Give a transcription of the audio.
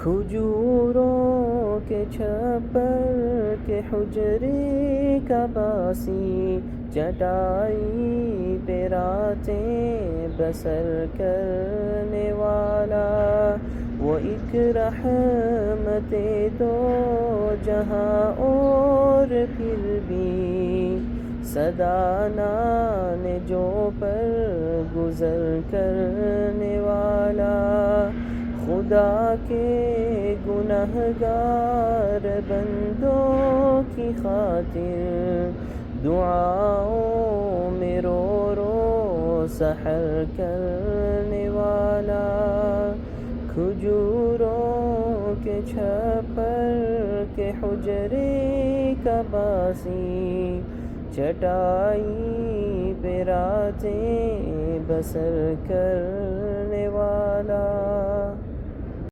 खजूरों के छप्पर के हुजरे का बासी, चटाई पे रातें बसर करने वाला, वो एक रहमते दो जहां और फिर भी सदानान जो पर गुजर करने वाला, खुदा के गुनहगार बंदों की खातिर दुआओं में रो रो सहर करने वाला, खजूरों के छप्पर के हुजरे का बासी, चटाई पे रातें बसर करने वाला।